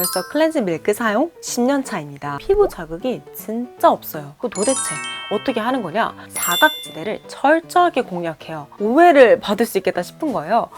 벌써 클렌징 밀크 사용 10년 차입니다. 피부 자극이 진짜 없어요. 그 도대체 어떻게 하는 거냐? 사각지대를 철저하게 공략해요. 오해를 받을 수 있겠다 싶은 거예요.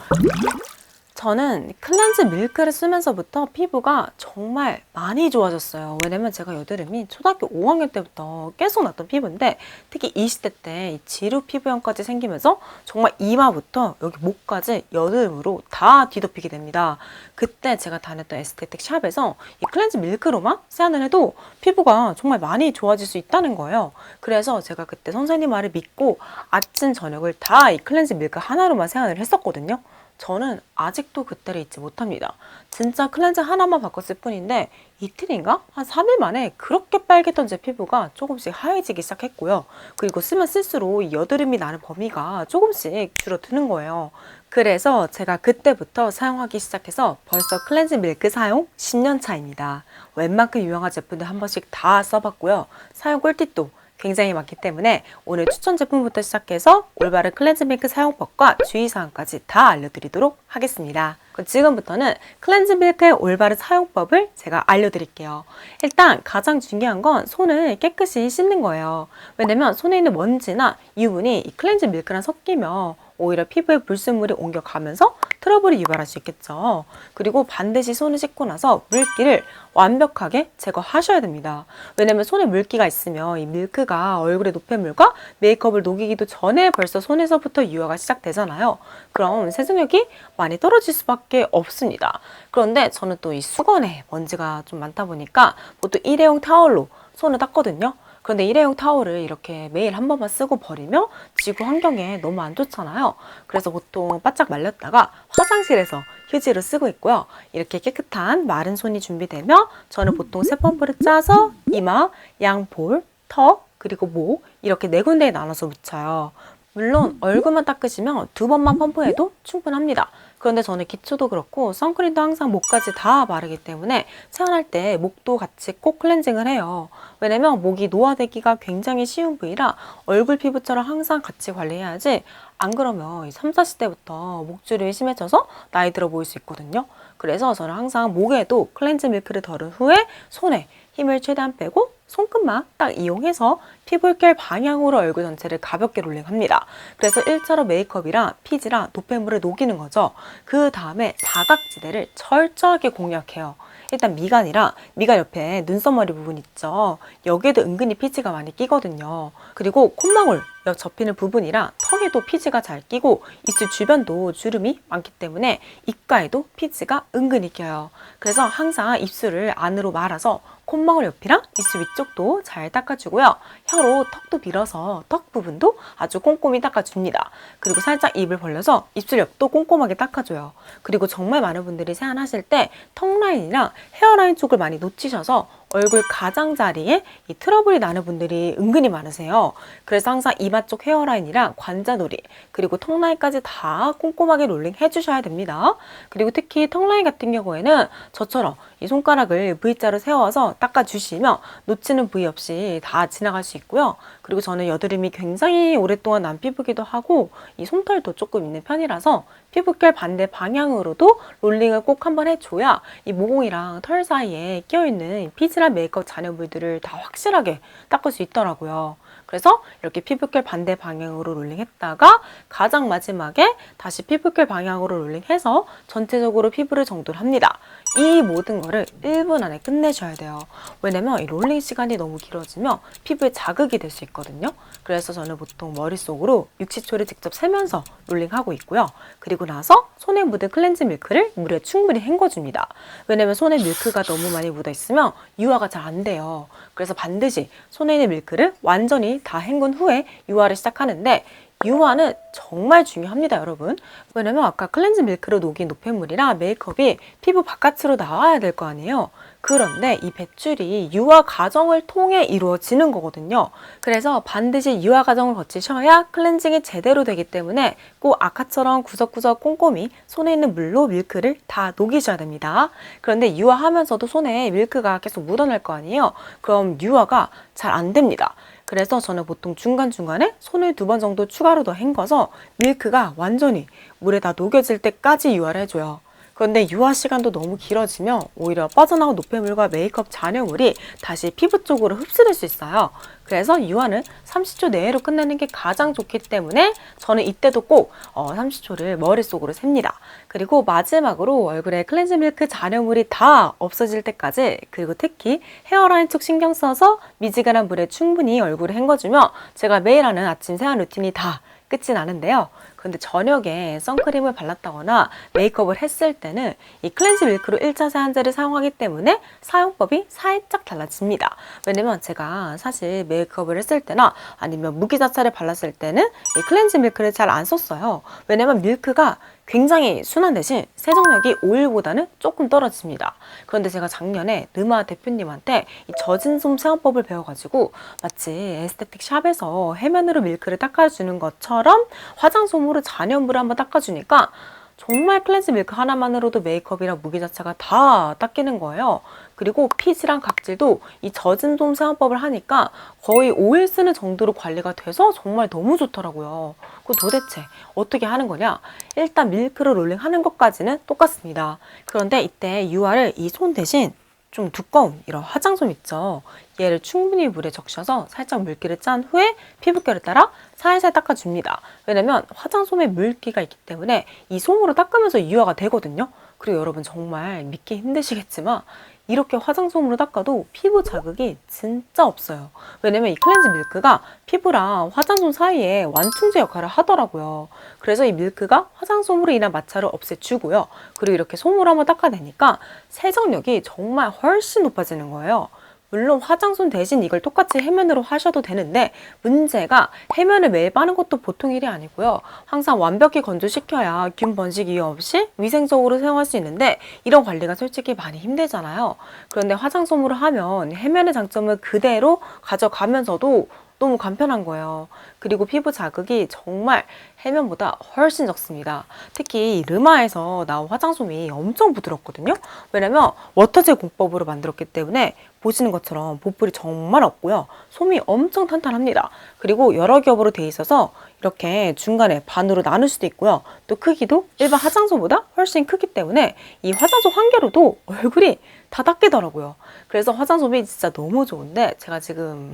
저는 클렌즈 밀크를 쓰면서부터 피부가 정말 많이 좋아졌어요. 왜냐면 제가 여드름이 초등학교 5학년 때부터 계속 났던 피부인데, 특히 20대 때 지루 피부염까지 생기면서 정말 이마부터 여기 목까지 여드름으로 다 뒤덮이게 됩니다. 그때 제가 다녔던 에스테틱 샵에서 이 클렌즈 밀크로만 세안을 해도 피부가 정말 많이 좋아질 수 있다는 거예요. 그래서 제가 그때 선생님 말을 믿고 아침 저녁을 다 이 클렌즈 밀크 하나로만 세안을 했었거든요. 저는 아직도 그때를 잊지 못합니다. 진짜 클렌저 하나만 바꿨을 뿐인데 이틀인가? 한 3일 만에 그렇게 빨개던 제 피부가 조금씩 하얘지기 시작했고요. 그리고 쓰면 쓸수록 여드름이 나는 범위가 조금씩 줄어드는 거예요. 그래서 제가 그때부터 사용하기 시작해서 벌써 클렌징 밀크 사용 10년 차입니다. 웬만큼 유명한 제품들 한 번씩 다 써봤고요. 사용 꿀팁도 굉장히 많기 때문에 오늘 추천 제품부터 시작해서 올바른 클렌즈 밀크 사용법과 주의사항까지 다 알려드리도록 하겠습니다. 그럼 지금부터는 클렌즈 밀크의 올바른 사용법을 제가 알려드릴게요. 일단 가장 중요한 건 손을 깨끗이 씻는 거예요. 왜냐면 손에 있는 먼지나 유분이 이 클렌즈 밀크랑 섞이면 오히려 피부에 불순물이 옮겨가면서 트러블이 유발할 수 있겠죠. 그리고 반드시 손을 씻고 나서 물기를 완벽하게 제거하셔야 됩니다. 왜냐면 손에 물기가 있으면 이 밀크가 얼굴의 노폐물과 메이크업을 녹이기도 전에 벌써 손에서부터 유화가 시작되잖아요. 그럼 세정력이 많이 떨어질 수밖에 없습니다. 그런데 저는 또 이 수건에 먼지가 좀 많다 보니까 보통 일회용 타월로 손을 닦거든요. 그런데 일회용 타월을 이렇게 매일 한 번만 쓰고 버리면 지구 환경에 너무 안 좋잖아요. 그래서 보통 바짝 말렸다가 화장실에서 휴지로 쓰고 있고요. 이렇게 깨끗한 마른 손이 준비되면 저는 보통 세 펌프를 짜서 이마, 양볼, 턱, 그리고 목 이렇게 네 군데에 나눠서 묻혀요. 물론 얼굴만 닦으시면 두 번만 펌프해도 충분합니다. 그런데 저는 기초도 그렇고 선크림도 항상 목까지 다 바르기 때문에 세안할 때 목도 같이 꼭 클렌징을 해요. 왜냐면 목이 노화되기가 굉장히 쉬운 부위라 얼굴 피부처럼 항상 같이 관리해야지, 안 그러면 30, 40대부터 목주름이 심해져서 나이 들어 보일 수 있거든요. 그래서 저는 항상 목에도 클렌즈 밀크를 덜은 후에 손에 힘을 최대한 빼고 손끝만 딱 이용해서 피부결 방향으로 얼굴 전체를 가볍게 롤링합니다. 그래서 일차로 메이크업이랑 피지랑 노폐물을 녹이는 거죠. 그 다음에 사각지대를 철저하게 공략해요. 일단 미간이랑 미간 옆에 눈썹머리 부분 있죠. 여기에도 은근히 피지가 많이 끼거든요. 그리고 콧망울 옆 접히는 부분이랑 턱에도 피지가 잘 끼고 입술 주변도 주름이 많기 때문에 입가에도 피지가 은근히 껴요. 그래서 항상 입술을 안으로 말아서 콧망울 옆이랑 입술 위쪽도 잘 닦아주고요. 혀로 턱도 빌어서 턱 부분도 아주 꼼꼼히 닦아줍니다. 그리고 살짝 입을 벌려서 입술 옆도 꼼꼼하게 닦아줘요. 그리고 정말 많은 분들이 세안하실 때 턱 라인이랑 헤어라인 쪽을 많이 놓치셔서 얼굴 가장자리에 이 트러블이 나는 분들이 은근히 많으세요. 그래서 항상 이마 쪽 헤어라인이랑 관자놀이 그리고 턱라인까지 다 꼼꼼하게 롤링 해주셔야 됩니다. 그리고 특히 턱라인 같은 경우에는 저처럼 이 손가락을 V자로 세워서 닦아주시면 놓치는 부위 없이 다 지나갈 수 있고요. 그리고 저는 여드름이 굉장히 오랫동안 난 피부기도 하고 이 솜털도 조금 있는 편이라서 피부결 반대 방향으로도 롤링을 꼭 한번 해줘야 이 모공이랑 털 사이에 끼어있는 피지랑 메이크업 잔여물들을 다 확실하게 닦을 수 있더라고요. 그래서 이렇게 피부결 반대 방향으로 롤링했다가 가장 마지막에 다시 피부결 방향으로 롤링해서 전체적으로 피부를 정돈을 합니다. 이 모든 거를 1분 안에 끝내셔야 돼요. 왜냐면 이 롤링 시간이 너무 길어지면 피부에 자극이 될 수 있거든요. 그래서 저는 보통 머릿속으로 60초를 직접 세면서 롤링하고 있고요. 그리고 나서 손에 묻은 클렌즈 밀크를 물에 충분히 헹궈줍니다. 왜냐면 손에 밀크가 너무 많이 묻어 있으면 유화가 잘 안 돼요. 그래서 반드시 손에 있는 밀크를 완전히 다 헹군 후에 유화를 시작하는데, 유화는 정말 중요합니다, 여러분. 왜냐면 아까 클렌즈 밀크로 녹인 노폐물이랑 메이크업이 피부 바깥으로 나와야 될 거 아니에요. 그런데 이 배출이 유화 과정을 통해 이루어지는 거거든요. 그래서 반드시 유화 과정을 거치셔야 클렌징이 제대로 되기 때문에 꼭 아까처럼 구석구석 꼼꼼히 손에 있는 물로 밀크를 다 녹이셔야 됩니다. 그런데 유화하면서도 손에 밀크가 계속 묻어날 거 아니에요. 그럼 유화가 잘 안 됩니다. 그래서 저는 보통 중간중간에 손을 2번 정도 추가로 더 헹궈서 밀크가 완전히 물에 다 녹여질 때까지 유화를 해줘요. 그런데 유화 시간도 너무 길어지면 오히려 빠져나온 노폐물과 메이크업 잔여물이 다시 피부 쪽으로 흡수될 수 있어요. 그래서 유화는 30초 내로 끝내는 게 가장 좋기 때문에 저는 이때도 꼭 30초를 머릿속으로 셉니다. 그리고 마지막으로 얼굴에 클렌징 밀크 잔여물이 다 없어질 때까지, 그리고 특히 헤어라인 쪽 신경 써서 미지근한 물에 충분히 얼굴을 헹궈주면 제가 매일 하는 아침 세안 루틴이 다 끝이 나는데요. 근데 저녁에 선크림을 발랐다거나 메이크업을 했을 때는 이 클렌즈 밀크로 1차 세안제를 사용하기 때문에 사용법이 살짝 달라집니다. 왜냐면 제가 사실 메이크업을 했을 때나 아니면 무기자차를 발랐을 때는 이 클렌즈 밀크를 잘 안 썼어요. 왜냐면 밀크가 굉장히 순한 대신 세정력이 오일보다는 조금 떨어집니다. 그런데 제가 작년에 르마 대표님한테 이 젖은 솜 세안법을 배워가지고 마치 에스테틱 샵에서 해면으로 밀크를 닦아주는 것처럼 화장솜으로 잔여물을 한번 닦아주니까 정말 클렌즈 밀크 하나만으로도 메이크업이랑 무기자차가 다 닦이는 거예요. 그리고 피지랑 각질도 이 젖은 솜 세안법을 하니까 거의 오일 쓰는 정도로 관리가 돼서 정말 너무 좋더라고요. 그 도대체 어떻게 하는 거냐? 일단 밀크를 롤링하는 것까지는 똑같습니다. 그런데 이때 유화를 이 손 대신 좀 두꺼운 이런 화장솜 있죠. 얘를 충분히 물에 적셔서 살짝 물기를 짠 후에 피부결을 따라 살살 닦아줍니다. 왜냐면 화장솜에 물기가 있기 때문에 이 솜으로 닦으면서 유화가 되거든요. 그리고 여러분 정말 믿기 힘드시겠지만 이렇게 화장솜으로 닦아도 피부 자극이 진짜 없어요. 왜냐면 이 클렌즈 밀크가 피부랑 화장솜 사이에 완충제 역할을 하더라고요. 그래서 이 밀크가 화장솜으로 인한 마찰을 없애주고요. 그리고 이렇게 솜으로 한번 닦아내니까 세정력이 정말 훨씬 높아지는 거예요. 물론 화장솜 대신 이걸 똑같이 해면으로 하셔도 되는데 문제가 해면을 매일 빠는 것도 보통 일이 아니고요. 항상 완벽히 건조시켜야 균 번식 이유 없이 위생적으로 사용할 수 있는데 이런 관리가 솔직히 많이 힘들잖아요. 그런데 화장솜으로 하면 해면의 장점을 그대로 가져가면서도 너무 간편한 거예요. 그리고 피부 자극이 정말 해면보다 훨씬 적습니다. 특히 이 르마에서 나온 화장솜이 엄청 부드럽거든요. 왜냐면 워터젤 공법으로 만들었기 때문에 보시는 것처럼 보풀이 정말 없고요. 솜이 엄청 탄탄합니다. 그리고 여러 겹으로 돼 있어서 이렇게 중간에 반으로 나눌 수도 있고요. 또 크기도 일반 화장솜보다 훨씬 크기 때문에 이 화장솜 한 개로도 얼굴이 다 닦이더라고요. 그래서 화장솜이 진짜 너무 좋은데 제가 지금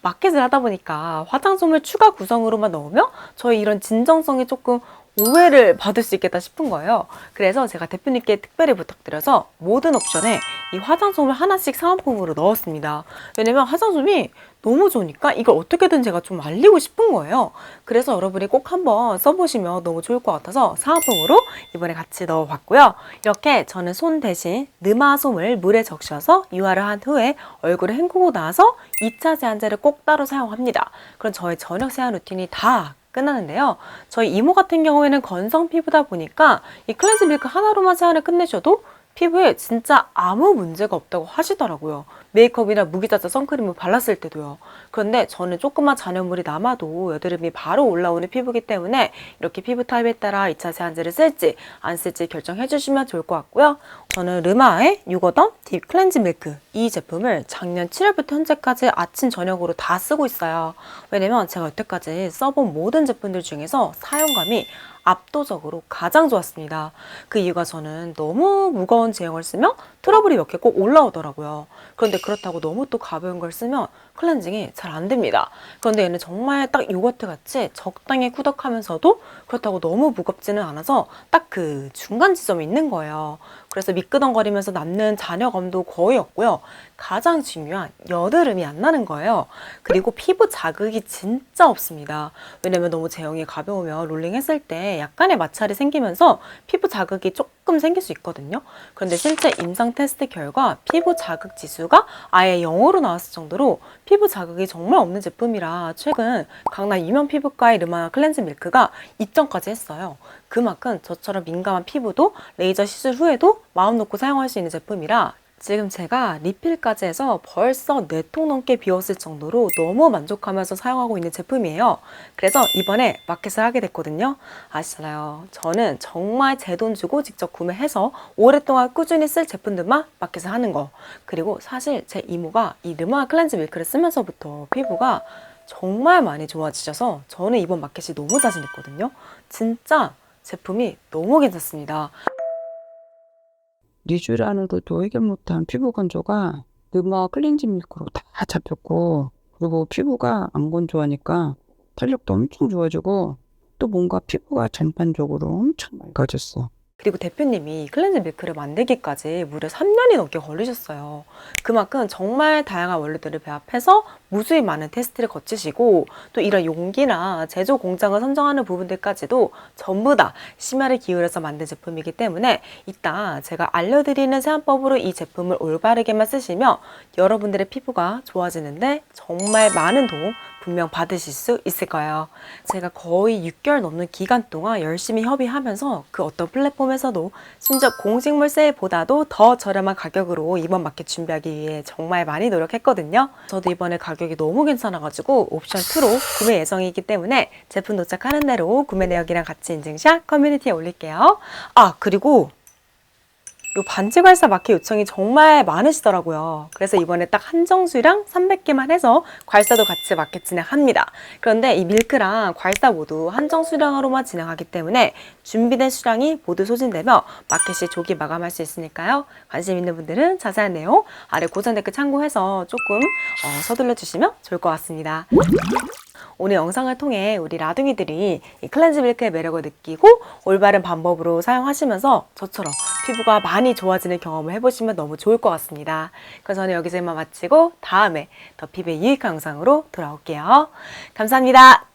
마켓을 하다 보니까 화장솜을 추가 구성으로만 넣으면 저희 이런 진정성이 조금 오해를 받을 수 있겠다 싶은 거예요. 그래서 제가 대표님께 특별히 부탁드려서 모든 옵션에 이 화장솜을 하나씩 사은품으로 넣었습니다. 왜냐면 화장솜이 너무 좋으니까 이걸 어떻게든 제가 좀 알리고 싶은 거예요. 그래서 여러분이 꼭 한번 써보시면 너무 좋을 것 같아서 사은품으로 이번에 같이 넣어봤고요. 이렇게 저는 손 대신 르마솜을 물에 적셔서 유화를 한 후에 얼굴을 헹구고 나서 2차 세안제를 꼭 따로 사용합니다. 그럼 저의 저녁 세안 루틴이 다 끝나는데요. 저희 이모 같은 경우에는 건성 피부다 보니까 이 클렌즈 밀크 하나로만 세안을 끝내셔도 피부에 진짜 아무 문제가 없다고 하시더라고요. 메이크업이나 무기자차 선크림을 발랐을 때도요. 그런데 저는 조금만 잔여물이 남아도 여드름이 바로 올라오는 피부이기 때문에 이렇게 피부 타입에 따라 2차 세안제를 쓸지 안 쓸지 결정해 주시면 좋을 것 같고요. 저는 르마의 유거덤 딥 클렌즈 밀크 이 제품을 작년 7월부터 현재까지 아침 저녁으로 다 쓰고 있어요. 왜냐면 제가 여태까지 써본 모든 제품들 중에서 사용감이 압도적으로 가장 좋았습니다. 그 이유가 저는 너무 무거운 제형을 쓰면 트러블이 몇 개 꼭 올라오더라고요. 그런데 그렇다고 너무 또 가벼운 걸 쓰면 클렌징이 잘 안 됩니다. 그런데 얘는 정말 딱 요거트 같이 적당히 꾸덕하면서도 그렇다고 너무 무겁지는 않아서 딱 그 중간 지점이 있는 거예요. 그래서 미끄덩거리면서 남는 잔여감도 거의 없고요. 가장 중요한 여드름이 안 나는 거예요. 그리고 피부 자극이 진짜 없습니다. 왜냐면 너무 제형이 가벼우면 롤링했을 때 약간의 마찰이 생기면서 피부 자극이 조금 생길 수 있거든요. 그런데 실제 임상 테스트 결과 피부 자극 지수가 아예 0으로 나왔을 정도로 피부 자극이 정말 없는 제품이라 최근 강남 유명 피부과의 르마 클렌즈 밀크가 입점까지 했어요. 그만큼 저처럼 민감한 피부도 레이저 시술 후에도 마음 놓고 사용할 수 있는 제품이라 지금 제가 리필까지 해서 벌써 4통 넘게 비웠을 정도로 너무 만족하면서 사용하고 있는 제품이에요. 그래서 이번에 마켓을 하게 됐거든요. 아시잖아요. 저는 정말 제 돈 주고 직접 구매해서 오랫동안 꾸준히 쓸 제품들만 마켓을 하는 거. 그리고 사실 제 이모가 이 르마 클렌즈 밀크를 쓰면서부터 피부가 정말 많이 좋아지셔서 저는 이번 마켓이 너무 자신 있거든요. 진짜 제품이 너무 괜찮습니다. 2주 안으로도 해결 못한 피부 건조가 르마 클렌징 밀크로 다 잡혔고, 그리고 피부가 안 건조하니까 탄력도 엄청 좋아지고 또 뭔가 피부가 전반적으로 엄청 맑아졌어. 그리고 대표님이 클렌즈 밀크를 만들기까지 무려 3년이 넘게 걸리셨어요. 그만큼 정말 다양한 원료들을 배합해서 무수히 많은 테스트를 거치시고 또 이런 용기나 제조 공장을 선정하는 부분들까지도 전부 다 심혈을 기울여서 만든 제품이기 때문에 이따 제가 알려드리는 세안법으로 이 제품을 올바르게만 쓰시면 여러분들의 피부가 좋아지는데 정말 많은 도움 분명 받으실 수 있을 거예요. 제가 거의 6개월 넘는 기간 동안 열심히 협의하면서 그 어떤 플랫폼에서도 심지어 공식물 세일보다도 더 저렴한 가격으로 이번 마켓 준비하기 위해 정말 많이 노력했거든요. 저도 이번에 가격이 너무 괜찮아가지고 옵션 2로 구매 예정이기 때문에 제품 도착하는 대로 구매 내역이랑 같이 인증샷 커뮤니티에 올릴게요. 아, 그리고 요 반지 괄사 마켓 요청이 정말 많으시더라고요. 그래서 이번에 딱 한정 수량 300개만 해서 괄사도 같이 마켓 진행합니다. 그런데 이 밀크랑 괄사 모두 한정 수량으로만 진행하기 때문에 준비된 수량이 모두 소진되며 마켓이 조기 마감할 수 있으니까요. 관심 있는 분들은 자세한 내용 아래 고정 댓글 참고해서 조금 서둘러 주시면 좋을 것 같습니다. 오늘 영상을 통해 우리 라둥이들이 이 클렌즈 밀크의 매력을 느끼고 올바른 방법으로 사용하시면서 저처럼 피부가 많이 좋아지는 경험을 해보시면 너무 좋을 것 같습니다. 그래서 저는 여기서 이만 마치고 다음에 더 피부에 유익한 영상으로 돌아올게요. 감사합니다.